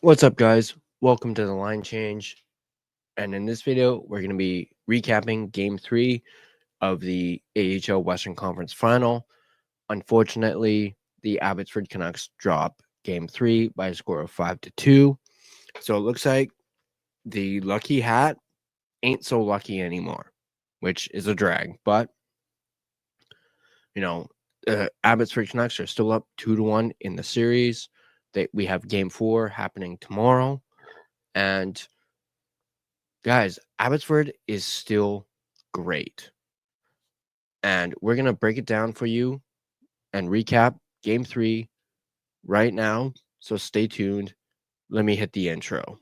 What's up, guys? Welcome to the line change. And in this video, we're going to be recapping Game 3 of the AHL Western Conference Final. Unfortunately, the Abbotsford Canucks drop Game 3 by a score of 5-2. So it looks like the lucky hat ain't so lucky anymore, which is a drag. But, Abbotsford Canucks are still up 2-1 in the series. We have Game 4 happening tomorrow. And guys, Abbotsford is still great. And we're going to break it down for you and recap Game 3 right now. So stay tuned. Let me hit the intro.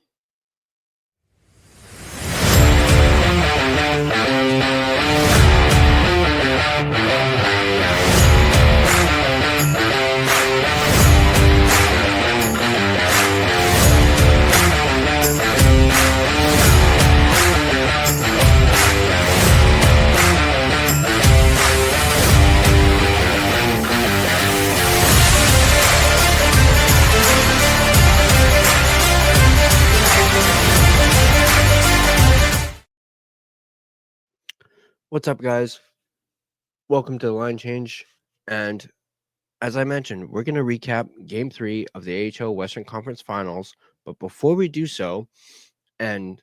What's up, guys? Welcome to the line change. And as I mentioned, we're going to recap Game 3 of the AHL Western Conference Finals. But before we do so, and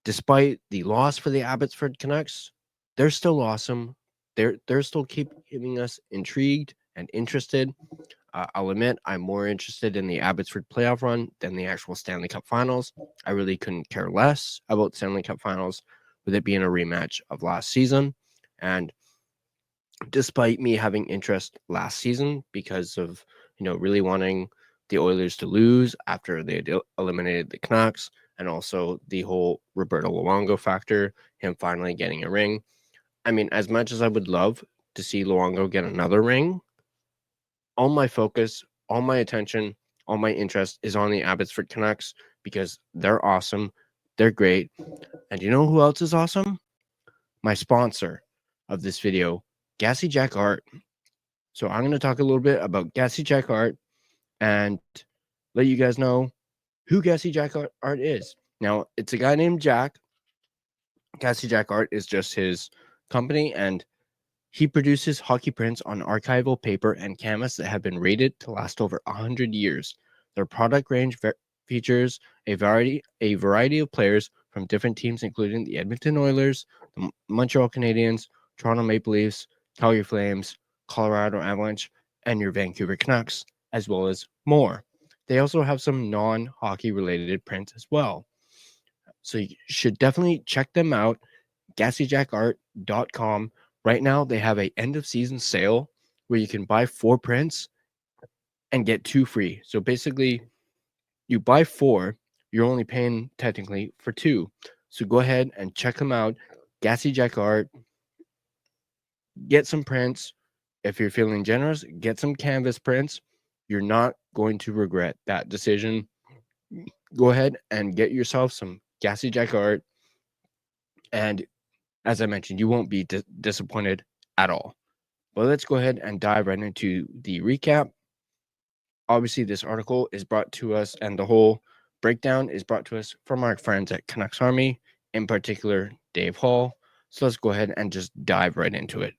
despite the loss for the Abbotsford Canucks, they're still awesome. They're still keeping us intrigued and interested. I'll admit I'm more interested in the Abbotsford playoff run than the actual Stanley Cup Finals. I really couldn't care less about Stanley Cup Finals, with it being a rematch of last season. And despite me having interest last season because of really wanting the Oilers to lose after they eliminated the Canucks, and also the whole Roberto Luongo factor, him finally getting a ring. I mean, as much as I would love to see Luongo get another ring, all my focus, all my attention, all my interest is on the Abbotsford Canucks because they're awesome. They're great. And you know who else is awesome? My sponsor of this video, Gassy Jack Art. So I'm going to talk a little bit about Gassy Jack Art and let you guys know who Gassy Jack Art is. Now, it's a guy named Jack. Gassy Jack Art is just his company, and he produces hockey prints on archival paper and canvas that have been rated to last over 100 years. Their product range features a variety of players from different teams, including the Edmonton Oilers, the Montreal Canadiens, Toronto Maple Leafs, Calgary Flames, Colorado Avalanche, and your Vancouver Canucks, as well as more. They also have some non-hockey related prints as well. So you should definitely check them out, GassyJackArt.com. Right now, they have a end of season sale where you can buy 4 prints and get 2 free. So basically, you buy 4, you're only paying technically for 2. So go ahead and check them out, Gassy Jack Art. Get some prints. If you're feeling generous, get some canvas prints. You're not going to regret that decision. Go ahead and get yourself some Gassy Jack Art. And as I mentioned, you won't be disappointed at all. But let's go ahead and dive right into the recap. Obviously, this article is brought to us, and the whole breakdown is brought to us from our friends at Canucks Army, in particular, Dave Hall. So let's go ahead and just dive right into it.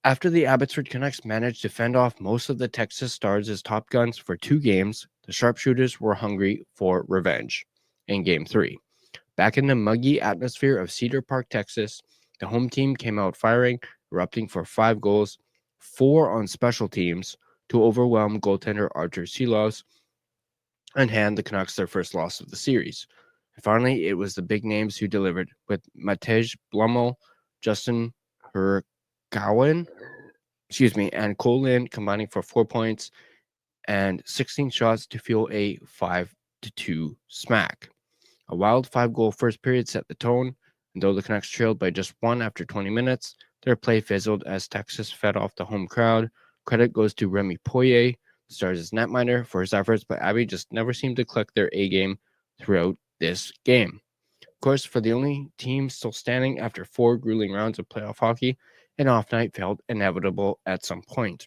After the Abbotsford Canucks managed to fend off most of the Texas Stars' top guns for 2 games, the sharpshooters were hungry for revenge in Game 3. Back in the muggy atmosphere of Cedar Park, Texas, the home team came out firing, erupting for 5 goals, 4 on special teams, to overwhelm goaltender Artur Silovs and hand the Canucks their first loss of the series. And finally, it was the big names who delivered, with Matej Blumel, Justin Hurgowen, and Cole Lind combining for 4 points and 16 shots to fuel a 5-2 smack. A wild 5-goal first period set the tone, and though the Canucks trailed by just 1 after 20 minutes, their play fizzled as Texas fed off the home crowd. Credit goes to Remy Poirier, the Stars' netminder, for his efforts, but Abby just never seemed to click their A game throughout this game. Of course, for the only team still standing after 4 grueling rounds of playoff hockey, an off night felt inevitable at some point.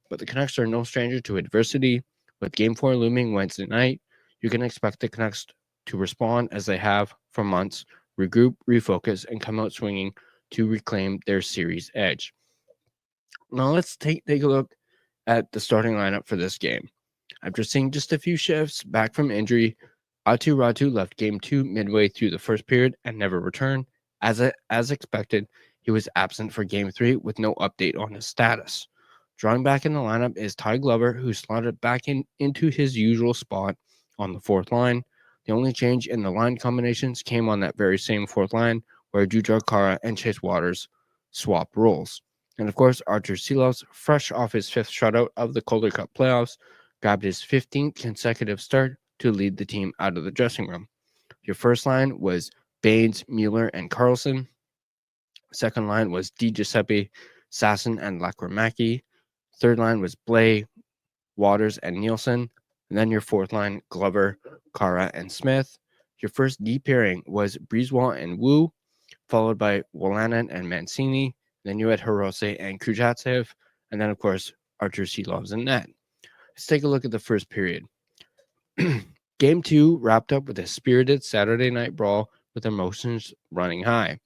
But the Canucks are no stranger to adversity. With Game 4 looming Wednesday night, you can expect the Canucks to respond as they have for months, regroup, refocus, and come out swinging to reclaim their series edge. Now let's take a look at the starting lineup for this game. After seeing just a few shifts back from injury, Aatu Ratu left Game 2 midway through the first period and never returned. As expected, he was absent for Game 3 with no update on his status. Drawing back in the lineup is Ty Glover, who slotted back into his usual spot on the fourth line. The only change in the line combinations came on that very same fourth line, where Jujhar Khaira and Chase Waters swapped roles. And of course, Artur Silovs, fresh off his fifth shutout of the Calder Cup playoffs, grabbed his 15th consecutive start to lead the team out of the dressing room. Your first line was Baines, Mueller, and Carlson. Second line was Di Giuseppe, Sasson, and Lacramaki. Third line was Blais, Waters, and Nielsen. And then your fourth line, Glover, Khaira, and Smith. Your first D pairing was Brisebois and Wu, followed by Wolanin and Mancini. Then you had Hirose and Kuzhatsev. And then, of course, Artur Silovs in net. Let's take a look at the first period. Game 2 wrapped up with a spirited Saturday night brawl with emotions running high.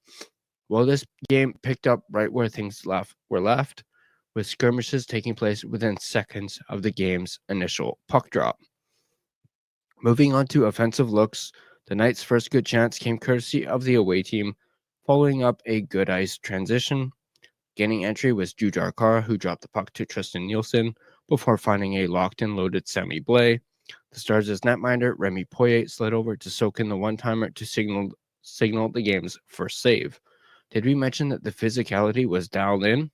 Well, this game picked up right where things were left, with skirmishes taking place within seconds of the game's initial puck drop. Moving on to offensive looks, the night's first good chance came courtesy of the away team, following up a good ice transition. Gaining entry was Jujhar Khaira, who dropped the puck to Tristan Nielsen before finding a locked and loaded Sammy Blais. The Stars' netminder, Remy Poirier, slid over to soak in the one-timer to signal the game's first save. Did we mention that the physicality was dialed in?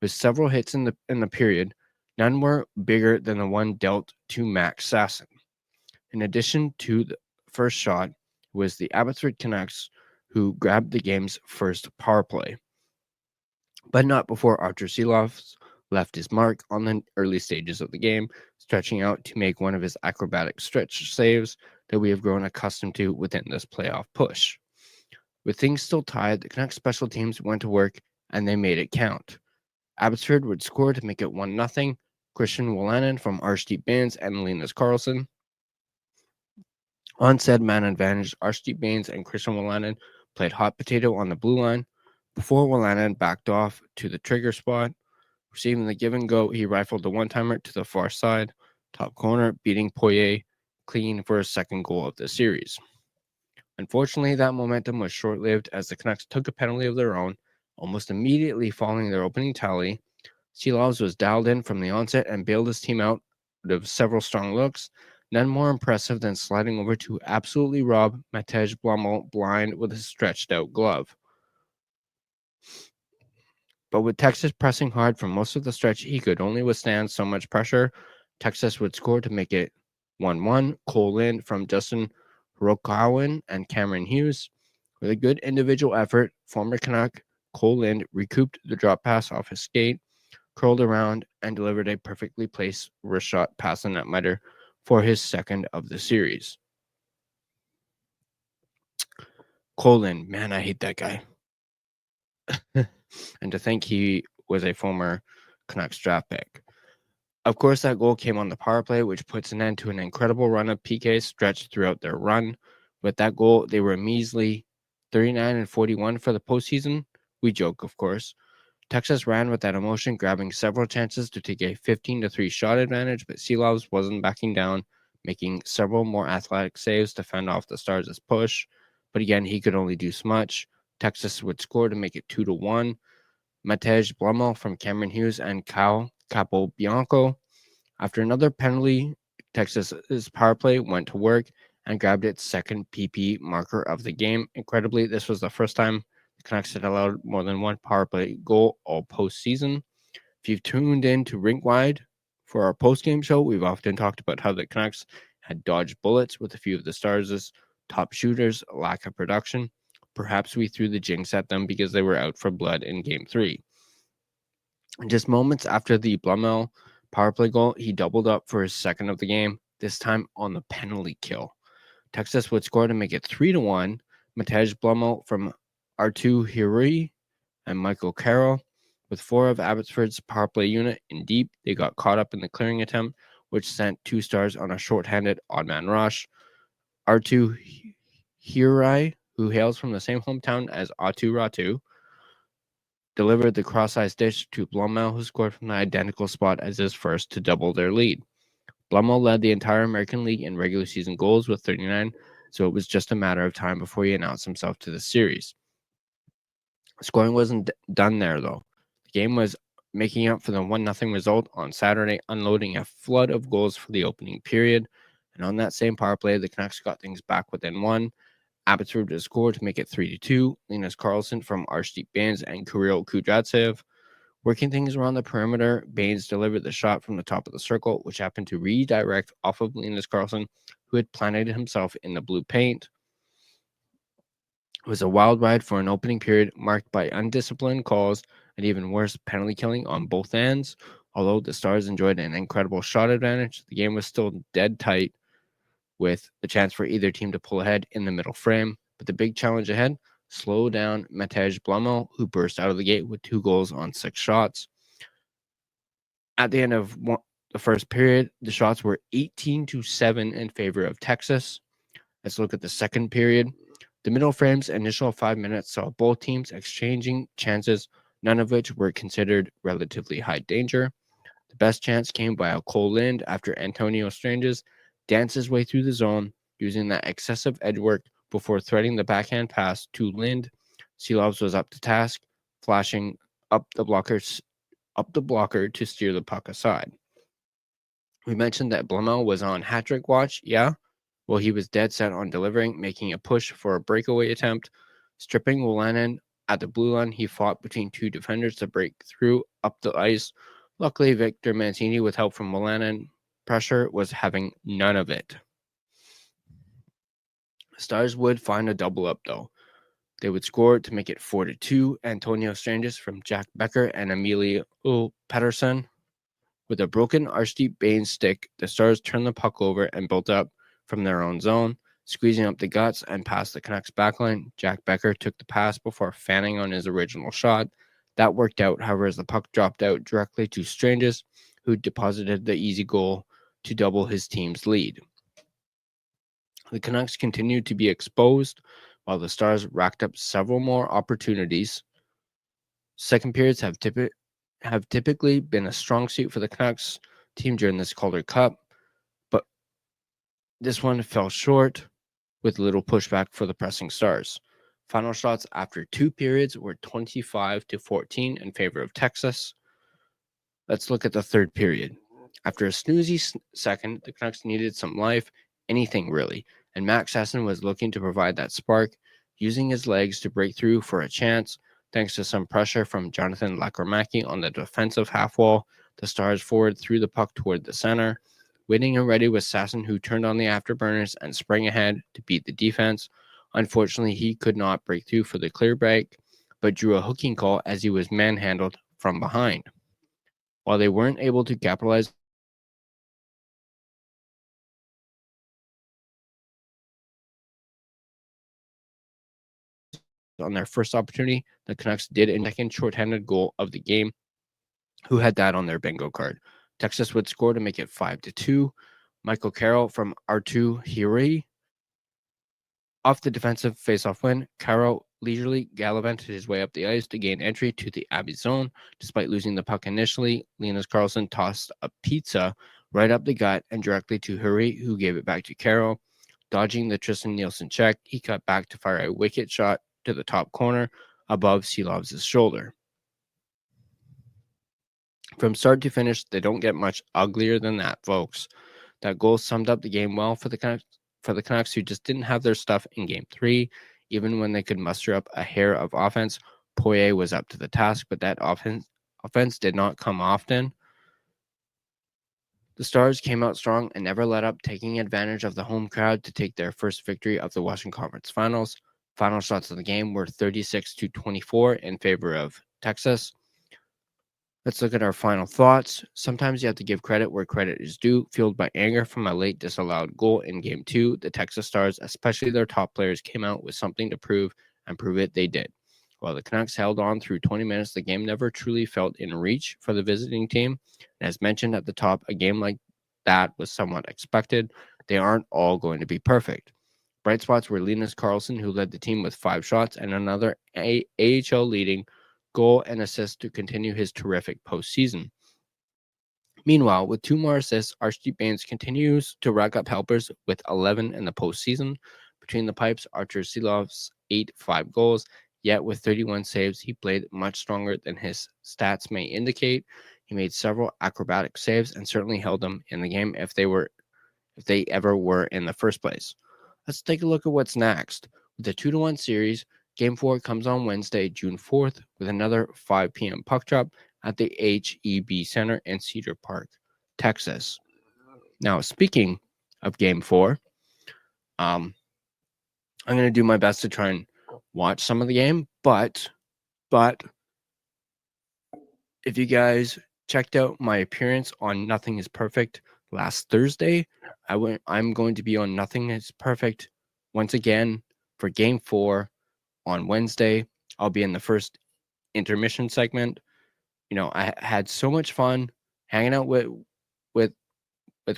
With several hits in the period, none were bigger than the one dealt to Max Sasson. In addition to the first shot was the Abbotsford Canucks, who grabbed the game's first power play, but not before Artur Silovs left his mark on the early stages of the game, stretching out to make one of his acrobatic stretch saves that we have grown accustomed to within this playoff push. With things still tied, the Canucks special teams went to work and they made it count. Abbotsford would score to make it 1-0. Christian Wolanin from Archdeep Baines and Linus Karlsson. On said man advantage, Archdeep Baines and Christian Wolanin played hot potato on the blue line before Wolanin backed off to the trigger spot. Receiving the give and go, he rifled the one-timer to the far side, top corner, beating Poirier clean for his second goal of the series. Unfortunately, that momentum was short-lived as the Canucks took a penalty of their own, almost immediately following their opening tally. Silovs was dialed in from the onset and bailed his team out of several strong looks, none more impressive than sliding over to absolutely rob Matej Blumel blind with a stretched-out glove. But with Texas pressing hard for most of the stretch, he could only withstand so much pressure. Texas would score to make it 1-1. Cole Lind from Justin Rokawan and Cameron Hughes. With a good individual effort, former Canuck Cole Lind recouped the drop pass off his skate, curled around, and delivered a perfectly placed wrist shot past the netminder for his second of the series. Cole Lind, man, I hate that guy. And to think he was a former Canucks draft pick. Of course, that goal came on the power play, which puts an end to an incredible run of PKs stretched throughout their run. With that goal, they were measly 39-41 for the postseason. We joke, of course. Texas ran with that emotion, grabbing several chances to take a 15-3 shot advantage, but Silovs wasn't backing down, making several more athletic saves to fend off the Stars' push. But again, he could only do so much. Texas would score to make it 2-1. Matej Blumel from Cameron Hughes and Cal Capobianco. After another penalty, Texas's power play went to work and grabbed its second PP marker of the game. Incredibly, this was the first time the Canucks had allowed more than one power play goal all postseason. If you've tuned in to Rink Wide for our post-game show, we've often talked about how the Canucks had dodged bullets with a few of the Stars' top shooters' lack of production. Perhaps we threw the jinx at them because they were out for blood in Game 3. Just moments after the Blumel power play goal, he doubled up for his second of the game, this time on the penalty kill. Texas would score to make it 3-1. Matej Blumel from Artu Hiri and Michael Carroll. With four of Abbotsford's power play unit in deep, they got caught up in the clearing attempt, which sent two Stars on a shorthanded odd man rush. Artu Hirai, who hails from the same hometown as Atu Ratu, delivered the cross-ice dish to Blumel, who scored from the identical spot as his first to double their lead. Blumel led the entire American League in regular season goals with 39, so it was just a matter of time before he announced himself to the series. Scoring wasn't done there, though. The game was making up for the 1-0 result on Saturday, unloading a flood of goals for the opening period. And on that same power play, the Canucks got things back within one. Abbotsford would score to make it 3-2. Linus Karlsson from Archdeep Baines and Kirill Kudryavtsev. Working things around the perimeter, Baines delivered the shot from the top of the circle, which happened to redirect off of Linus Karlsson, who had planted himself in the blue paint. It was a wild ride for an opening period marked by undisciplined calls and even worse, penalty killing on both ends. Although the Stars enjoyed an incredible shot advantage, the game was still dead tight with the chance for either team to pull ahead in the middle frame. But the big challenge ahead, slow down Matej Blumel, who burst out of the gate with 2 goals on 6 shots. At the end of the first period, the shots were 18-7 in favor of Texas. Let's look at the second period. The middle frame's initial 5 minutes saw both teams exchanging chances, none of which were considered relatively high danger. The best chance came by Cole Lind after Antonio Stranges danced his way through the zone using that excessive edge work before threading the backhand pass to Lind. Seelovs was up to task, flashing up the blocker to steer the puck aside. We mentioned that Blumel was on hat-trick watch, yeah? Well, he was dead set on delivering, making a push for a breakaway attempt. Stripping Wolanin at the blue line, he fought between 2 defenders to break through up the ice. Luckily, Victor Mancini, with help from Wolanin, pressure was having none of it. The Stars would find a double up, though. They would score to make it 4-2. Antonio Stranges from Jack Becker and Emilio Pettersson. With a broken Archdeep Baines stick, the Stars turned the puck over and built up from their own zone, squeezing up the guts and past the Canucks backline. Jack Becker took the pass before fanning on his original shot. That worked out, however, as the puck dropped out directly to Stranges, who deposited the easy goal to double his team's lead. The Canucks continued to be exposed, while the Stars racked up several more opportunities. Second periods have typically been a strong suit for the Canucks team during this Calder Cup, but this one fell short with little pushback for the pressing Stars. Final shots after 2 periods were 25-14 in favor of Texas. Let's look at the third period. After a snoozy second, the Canucks needed some life, anything really, and Max Sasson was looking to provide that spark, using his legs to break through for a chance. Thanks to some pressure from Jonathan Lakromaki on the defensive half wall, the Stars forward threw the puck toward the center. Waiting and ready was Sasson, who turned on the afterburners and sprang ahead to beat the defense. Unfortunately, he could not break through for the clear break, but drew a hooking call as he was manhandled from behind. While they weren't able to capitalize on their first opportunity, the Canucks did in the second shorthanded goal of the game, who had that on their bingo card. Texas would score to make it 5-2. Michael Carroll from Artu Hiri. Off the defensive faceoff win, Carroll leisurely gallivanted his way up the ice to gain entry to the Abbey zone. Despite losing the puck initially, Linus Karlsson tossed a pizza right up the gut and directly to Huri, who gave it back to Carroll. Dodging the Tristan Nielsen check, he cut back to fire a wicked shot to the top corner above Seelovs' shoulder. From start to finish, they don't get much uglier than that, folks. That goal summed up the game well for the Canucks, who just didn't have their stuff in Game 3. Even when they could muster up a hair of offense, Poirier was up to the task, but that offense did not come often. The Stars came out strong and never let up, taking advantage of the home crowd to take their first victory of the Western Conference Finals. Final shots of the game were 36-24 in favor of Texas. Let's look at our final thoughts. Sometimes you have to give credit where credit is due. Fueled by anger from a late disallowed goal in Game 2, the Texas Stars, especially their top players, came out with something to prove, and prove it they did. While the Canucks held on through 20 minutes, the game never truly felt in reach for the visiting team. And as mentioned at the top, a game like that was somewhat expected. They aren't all going to be perfect. Bright spots were Linus Karlsson, who led the team with 5 shots and another AHL leading goal and assist to continue his terrific postseason. Meanwhile, with 2 more assists, Archie Bains continues to rack up helpers with 11 in the postseason. Between the pipes, Archer Silov's 5 goals, yet with 31 saves, he played much stronger than his stats may indicate. He made several acrobatic saves and certainly held them in the game if they ever were in the first place. Let's take a look at what's next. With the 2-1 series, Game 4 comes on Wednesday, June 4th, with another 5 p.m. puck drop at the HEB Center in Cedar Park, Texas. Now, speaking of Game 4, I'm going to do my best to try and watch some of the game, but if you guys checked out my appearance on Nothing is Perfect last Thursday, I'm going to be on Nothing is Perfect once again for Game 4 on Wednesday. I'll be in the first intermission segment. You know, I had so much fun hanging out with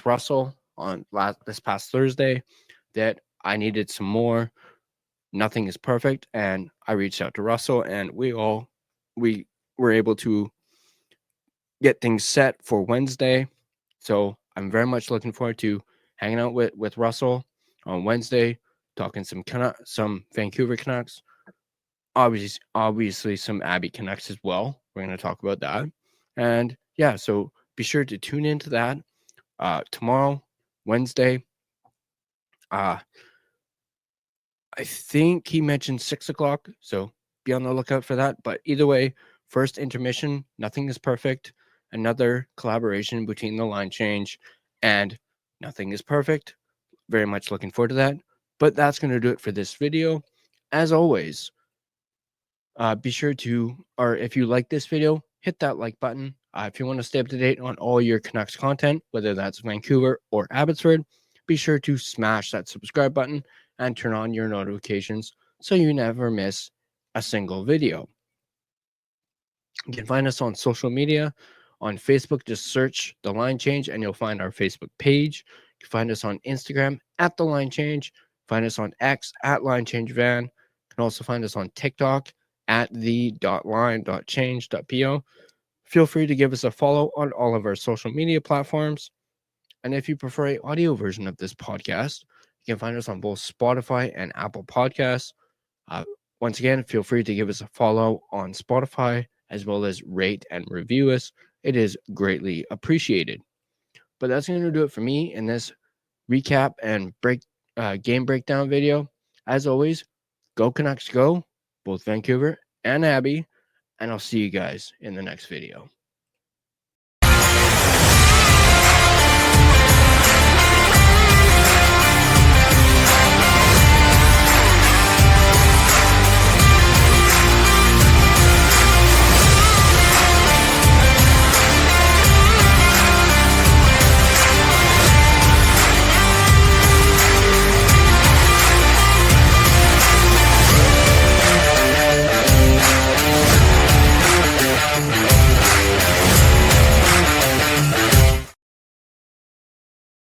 Russell on this past Thursday that I needed some more. Nothing is perfect, and I reached out to Russell, and we were able to get things set for Wednesday. So I'm very much looking forward to hanging out with Russell on Wednesday, talking some Vancouver Canucks, obviously some Abbey Canucks as well. We're going to talk about that. And yeah, so be sure to tune into that tomorrow, Wednesday. I think he mentioned 6 o'clock, so be on the lookout for that. But either way, first intermission, Nothing is Perfect. Another collaboration between The Line Change and Nothing is Perfect. Very much looking forward to that. But that's going to do it for this video. As always, be sure to, or if you like this video, hit that like button. If you want to stay up to date on all your Canucks content, whether that's Vancouver or Abbotsford, be sure to smash that subscribe button and turn on your notifications so you never miss a single video. You can find us on social media. On Facebook, just search The Line Change and you'll find our Facebook page. You can find us on Instagram at The Line Change. Find us on X at LineChangeVan. You can also find us on TikTok at the.line.change.po. Feel free to give us a follow on all of our social media platforms. And if you prefer an audio version of this podcast, you can find us on both Spotify and Apple Podcasts. Once again, feel free to give us a follow on Spotify, as well as rate and review us. It is greatly appreciated. But that's going to do it for me in this recap and game breakdown video. As always, go Canucks go, both Vancouver and Abbey, and I'll see you guys in the next video.